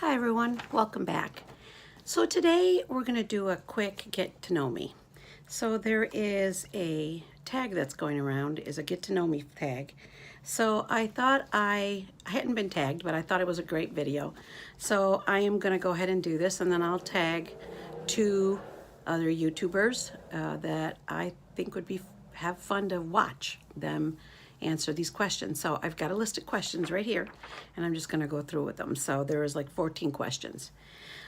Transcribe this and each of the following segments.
Hi everyone, welcome back. So today we're going to do a quick get to know me. So there is a tag that's going around, is a get to know me tag. So I thought I hadn't been tagged, but I thought it was a great video. So I am going to go ahead and do this, and then I'll tag two other YouTubers that I think would have fun to watch them answer these questions. So I've got a list of questions right here, and I'm just going to go through with them. So there is like 14 questions.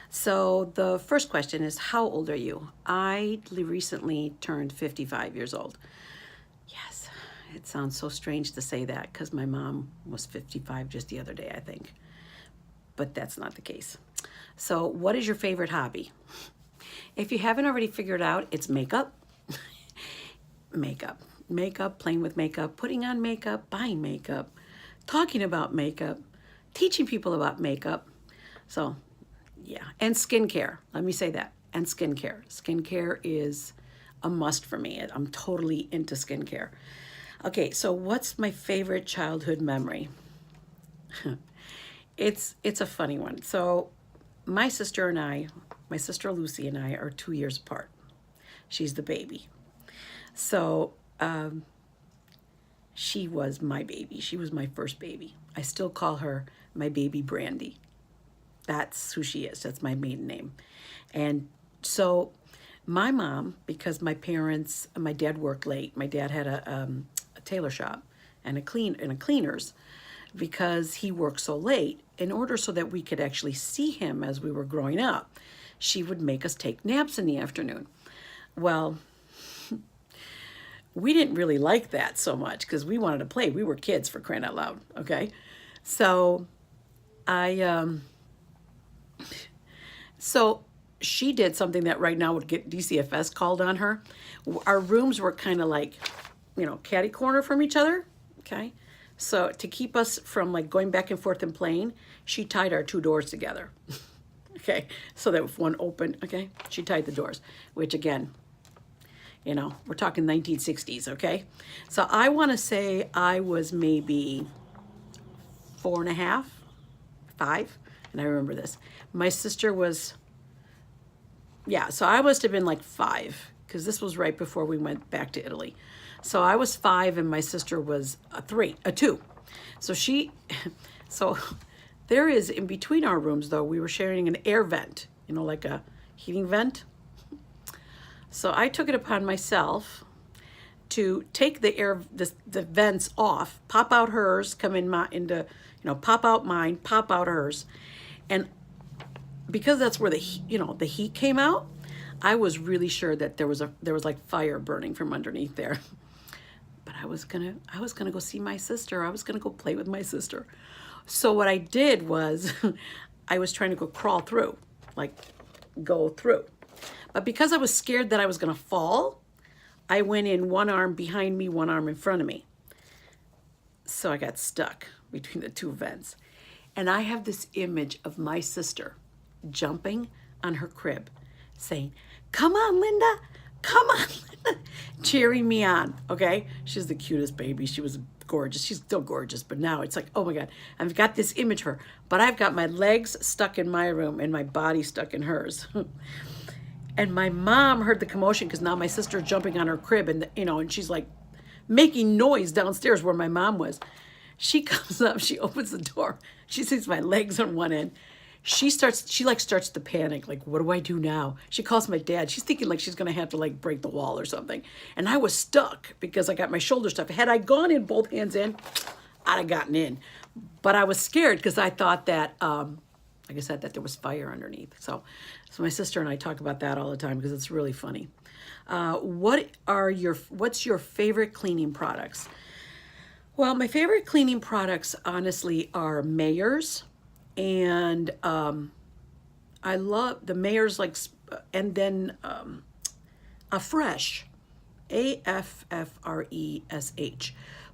So the first question is, how old are you? I recently turned 55 years old. Yes, it sounds so strange to say that because my mom was 55 just the other day, I think. But that's not the case. So what is your favorite hobby? If you haven't already figured out, it's makeup. Makeup, playing with makeup, putting on makeup, buying makeup, talking about makeup, teaching people about makeup. So yeah, and skincare. Let me say that. And skincare. Skincare is a must for me. I'm totally into skincare. Okay, so what's my favorite childhood memory? It's a funny one. So my sister Lucy and I are 2 years apart. She's the baby. So she was my baby. She was my first baby. I still call her my baby Brandy. That's who she is. That's my maiden name. And so my mom, because my dad worked late. My dad had a tailor shop and a cleaners. Because he worked so late, in order so that we could actually see him as we were growing up, she would make us take naps in the afternoon. Well, we didn't really like that so much because we wanted to play. We were kids, for crying out loud, okay? So so she did something that right now would get DCFS called on her. Our rooms were kind of like, catty corner from each other, okay? So to keep us from like going back and forth and playing, she tied our two doors together, okay? So that if one opened, okay, she tied the doors, which again, we're talking 1960s, okay? So I want to say I was maybe 4.5, 5, and I remember this. My sister was, so I must have been like 5, because this was right before we went back to Italy. So I was 5, and my sister was 2. So there is, in between our rooms, though, we were sharing an air vent, like a heating vent. So I took it upon myself to take the vents off, pop out hers, come in pop out mine, pop out hers. And because that's where the heat came out, I was really sure that there was like fire burning from underneath there. But I was gonna go see my sister. I was gonna go play with my sister. So what I did was I was trying to crawl through, go through. But because I was scared that I was going to fall, I went in one arm behind me, one arm in front of me. So I got stuck between the two vents. And I have this image of my sister jumping on her crib, saying, "Come on, Linda, come on, Linda," cheering me on, okay? She's the cutest baby. She was gorgeous. She's still gorgeous, but now it's like, oh my God, I've got this image of her, but I've got my legs stuck in my room and my body stuck in hers. And my mom heard the commotion because now my sister's jumping on her crib, and and she's like making noise downstairs where my mom was. She comes up, she opens the door, she sees my legs on one end. She starts to panic, like, what do I do now? She calls my dad. She's thinking like she's gonna have to like break the wall or something. And I was stuck because I got my shoulder stuff. Had I gone in both hands in, I'd have gotten in. But I was scared because I thought that like I said, that there was fire underneath. So my sister and I talk about that all the time because it's really funny. What's your favorite cleaning products? Well, my favorite cleaning products, honestly, are Mayors, and I love the Mayors, and then Afresh, AFFRESH,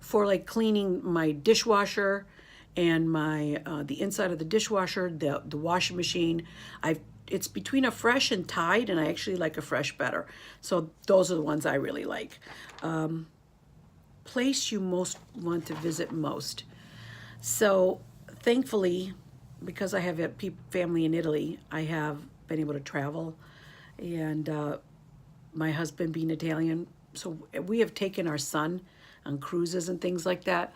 for like cleaning my dishwasher and my the inside of the dishwasher, the washing machine. It's between Afresh and Tide, and I actually like Afresh better. So those are the ones I really like. Place you most want to visit most. So thankfully, because I have a family in Italy, I have been able to travel, and my husband being Italian, so we have taken our son on cruises and things like that.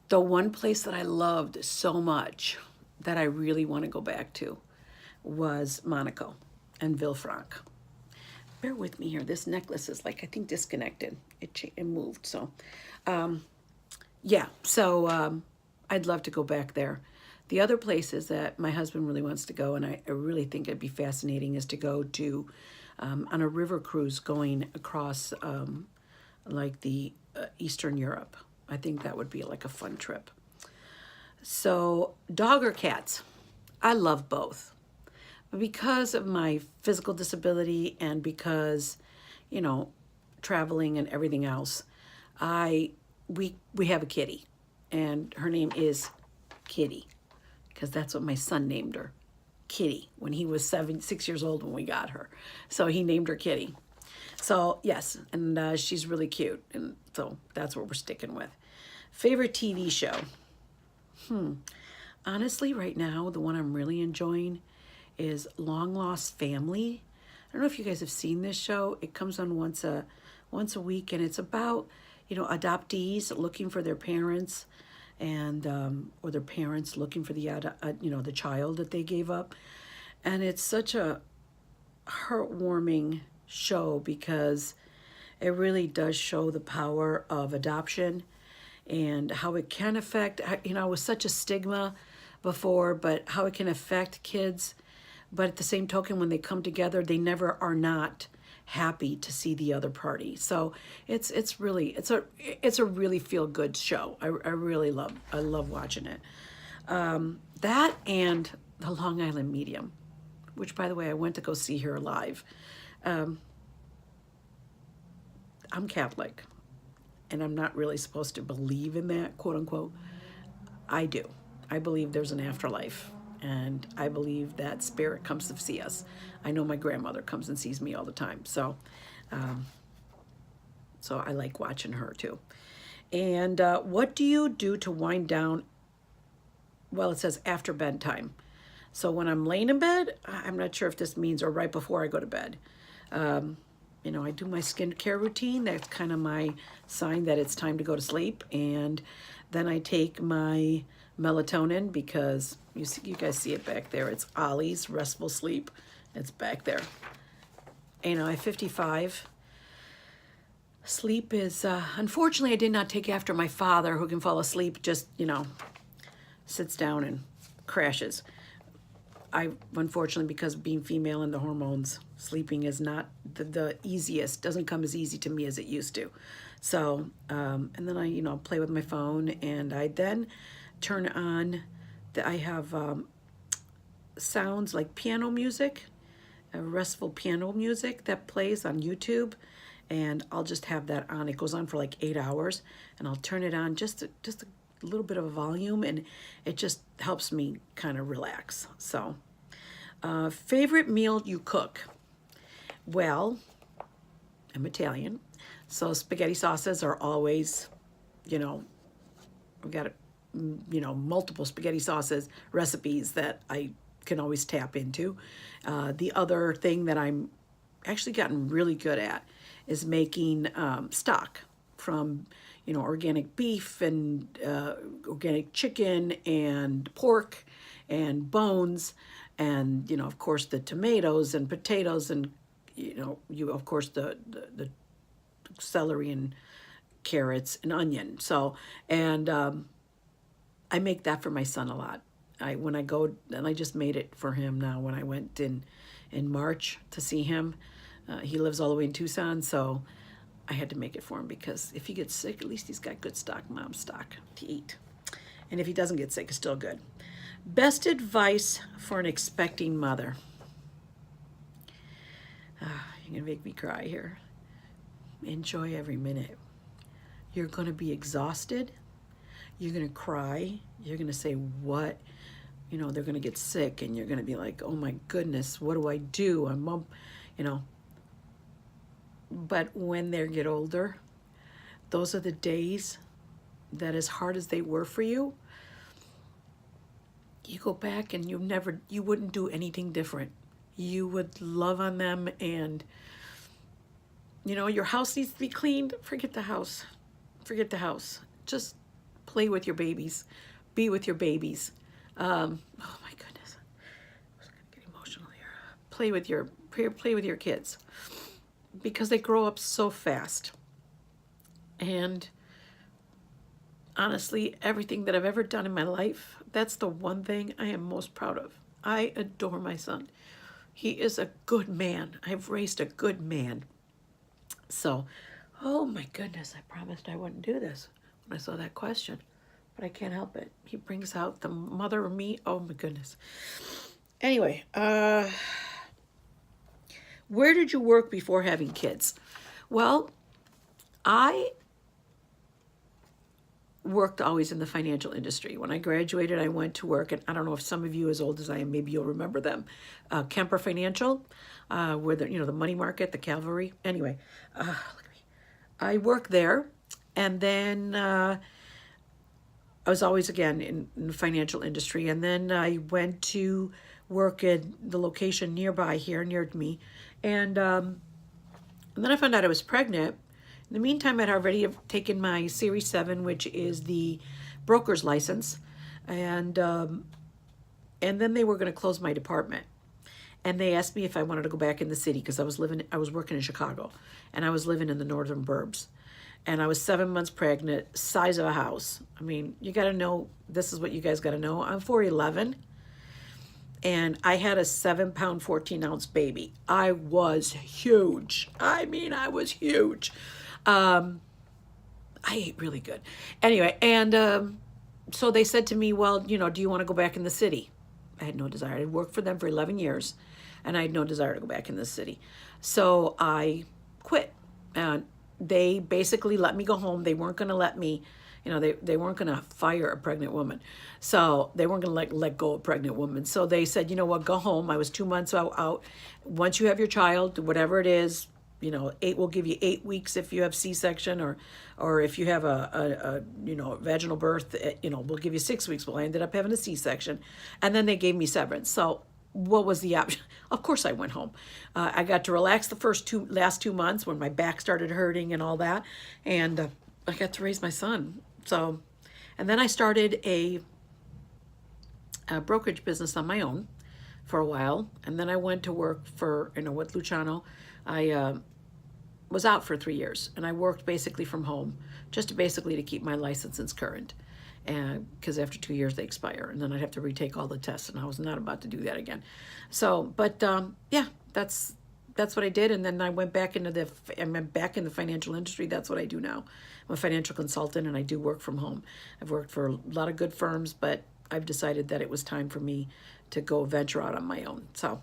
The one place that I loved so much that I really want to go back to was Monaco and Villefranche. Bear with me here. This necklace is like, I think, disconnected. It moved. So, yeah. So I'd love to go back there. The other places that my husband really wants to go, and I really think it'd be fascinating, is to go to on a river cruise going across like the Eastern Europe. I think that would be like a fun trip. So, dog or cats? I love both. Because of my physical disability and because, you know, traveling and everything else, we have a kitty, and her name is Kitty, because that's what my son named her, Kitty, when he was 6 years old when we got her. So he named her Kitty. So yes, and she's really cute, and so that's what we're sticking with. Favorite TV show? Honestly, right now, the one I'm really enjoying is Long Lost Family. I don't know if you guys have seen this show. It comes on once a week, and it's about, you know, adoptees looking for their parents, and or their parents looking for the the child that they gave up. And it's such a heartwarming show because it really does show the power of adoption and how it can affect, you know, it was such a stigma before, but how it can affect kids. But at the same token, when they come together, they never are not happy to see the other party. So it's a really feel good show. I love watching it. That and the Long Island Medium, which, by the way, I went to go see her live. I'm Catholic, and I'm not really supposed to believe in that, quote unquote. I do. I believe there's an afterlife, and I believe that spirit comes to see us. I know my grandmother comes and sees me all the time, so I like watching her too. And what do you do to wind down? Well, it says after bedtime. So when I'm laying in bed, I'm not sure if this means or right before I go to bed. You know, I do my skincare routine. That's kind of my sign that it's time to go to sleep. And then I take my melatonin because you guys see it back there. It's Ollie's Restful Sleep. It's back there. You know, I'm 55. Sleep is, unfortunately, I did not take after my father, who can fall asleep, just, you know, sits down and crashes. I, unfortunately, because of being female and the hormones, sleeping is not the easiest, doesn't come as easy to me as it used to. So, and then I, you know, play with my phone, and I then turn on, I have sounds like piano music, restful piano music that plays on YouTube, and I'll just have that on. It goes on for like 8 hours, and I'll turn it on just a little bit of a volume, and it just helps me kind of relax. So, favorite meal you cook? Well, I'm Italian, so spaghetti sauces are always, you know, I've got, you know, multiple spaghetti sauces recipes that I can always tap into. The other thing that I'm actually gotten really good at is making stock from, you know, organic beef and organic chicken and pork and bones, and, you know, of course, the tomatoes and potatoes, and, you know, of course, the celery and carrots and onion. So, and I make that for my son a lot. When I go, and I just made it for him now when I went in March to see him. He lives all the way in Tucson, so I had to make it for him because if he gets sick, at least he's got good stock, mom stock to eat. And if he doesn't get sick, it's still good. Best advice for an expecting mother. You're going to make me cry here. Enjoy every minute. You're going to be exhausted. You're going to cry. You're going to say, what? You know, they're going to get sick, and you're going to be like, oh my goodness, what do I do? I'm, you know. But when they get older, those are the days that, as hard as they were for you, you go back and you wouldn't do anything different. You would love on them, and your house needs to be cleaned. Forget the house. Forget the house. Just play with your babies. Be with your babies. Oh my goodness. I was gonna get emotional here. Play with your kids, because they grow up so fast. And honestly, everything that I've ever done in my life, that's the one thing I am most proud of. I adore my son. He is a good man. I've raised a good man. So, oh my goodness, I promised I wouldn't do this when I saw that question, but I can't help it. He brings out the mother of me. Oh my goodness. Anyway, where did you work before having kids? Well, I worked always in the financial industry. When I graduated, I went to work, and I don't know if some of you as old as I am, maybe you'll remember them. Kemper Financial, where the money market, the cavalry. Anyway, look at me. I worked there, and then I was always, again, in the financial industry. And then I went to work at the location nearby here, near me. And then I found out I was pregnant. In the meantime, I'd already taken my Series 7, which is the broker's license. And then they were going to close my department. And they asked me if I wanted to go back in the city, because I was working in Chicago, and I was living in the northern burbs. And I was 7 months pregnant, size of a house. I mean, you got to know, this is what you guys got to know. I'm 4'11", and I had a 7-pound, 14-ounce baby. I was huge. I mean, I was huge. I ate really good. Anyway, and so they said to me, well, do you want to go back in the city? I had no desire. I worked for them for 11 years, and I had no desire to go back in the city. So I quit. And they basically let me go home. They weren't going to let me, they weren't going to fire a pregnant woman. So they weren't going to let go of a pregnant woman. So they said, you know what, go home. I was 2 months out. Once you have your child, whatever it is, we'll give you 8 weeks if you have C-section, or if you have a vaginal birth, we'll give you 6 weeks. Well, I ended up having a C-section, and then they gave me severance. So what was the option? Of course I went home. I got to relax the last 2 months when my back started hurting and all that, and I got to raise my son. So, and then I started a brokerage business on my own for a while, and then I went to work for, with Luciano. I was out for 3 years, and I worked basically from home, just to keep my licenses current, and because after 2 years they expire, and then I'd have to retake all the tests, and I was not about to do that again. So, but yeah, that's what I did, and then I went back into the financial industry. That's what I do now. I'm a financial consultant, and I do work from home. I've worked for a lot of good firms, but I've decided that it was time for me to go venture out on my own. So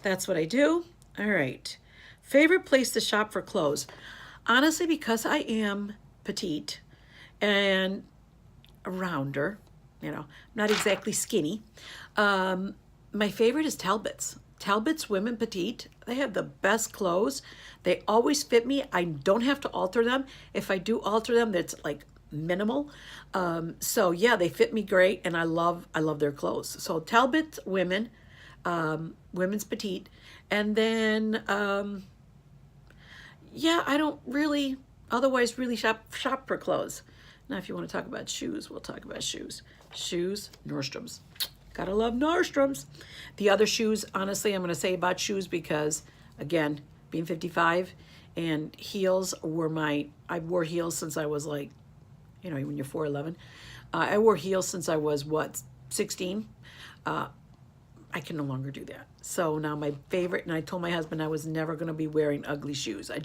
that's what I do. All right. Favorite place to shop for clothes? Honestly, because I am petite and a rounder, not exactly skinny, my favorite is Talbot's. Talbot's Women Petite. They have the best clothes. They always fit me. I don't have to alter them. If I do alter them, that's like minimal. So yeah, they fit me great, and I love their clothes. So Talbot Women, Women's Petite, and then yeah, I don't really otherwise really shop for clothes. Now, if you want to talk about shoes, we'll talk about shoes. Shoes, Nordstrom's. Gotta love Nordstrom's. The other shoes, honestly, I'm going to say about shoes because, again, being 55, and heels I wore heels since I was like, when you're 4'11". I wore heels since I was, 16? I can no longer do that. So now my favorite, and I told my husband I was never going to be wearing ugly shoes. I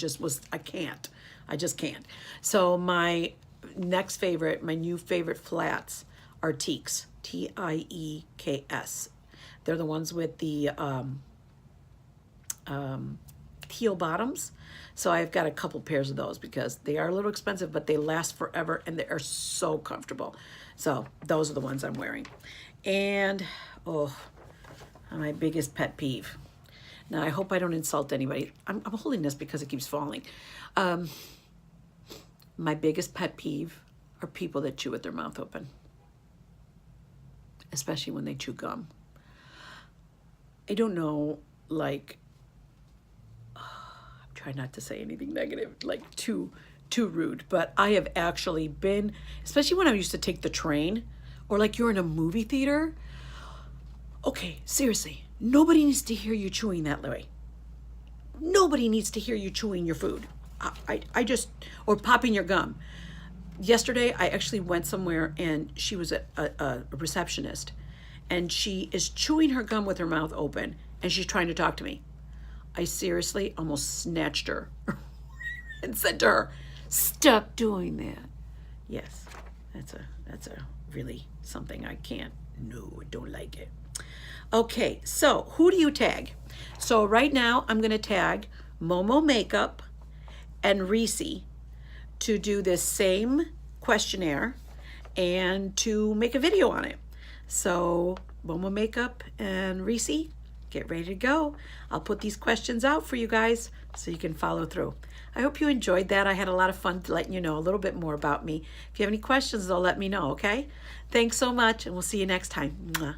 can't. I just can't. So my next favorite, my new favorite flats are Teeks. T-I-E-K-S. They're the ones with the heel bottoms. So I've got a couple pairs of those because they are a little expensive, but they last forever and they are so comfortable. So those are the ones I'm wearing. And, my biggest pet peeve. Now, I hope I don't insult anybody. I'm holding this because it keeps falling. My biggest pet peeve are people that chew with their mouth open. especially when they chew gum. I don't know, like, I'm trying not to say anything negative, like too rude, but I have actually been, especially when I used to take the train, or like you're in a movie theater. Okay, seriously, nobody needs to hear you chewing that way. Nobody needs to hear you chewing your food. I just, or popping your gum. Yesterday, I actually went somewhere and she was a receptionist, and she is chewing her gum with her mouth open, and she's trying to talk to me. I seriously almost snatched her and said to her, "Stop doing that." Yes, that's a really something I can't. No, I don't like it. Okay, so who do you tag? So right now I'm going to tag Momo Makeup and Reese to do this same questionnaire and to make a video on it. So Momo Makeup and Reese, get ready to go. I'll put these questions out for you guys so you can follow through. I hope you enjoyed that. I had a lot of fun letting you know a little bit more about me. If you have any questions, though, let me know, okay? Thanks so much, and we'll see you next time. Mwah.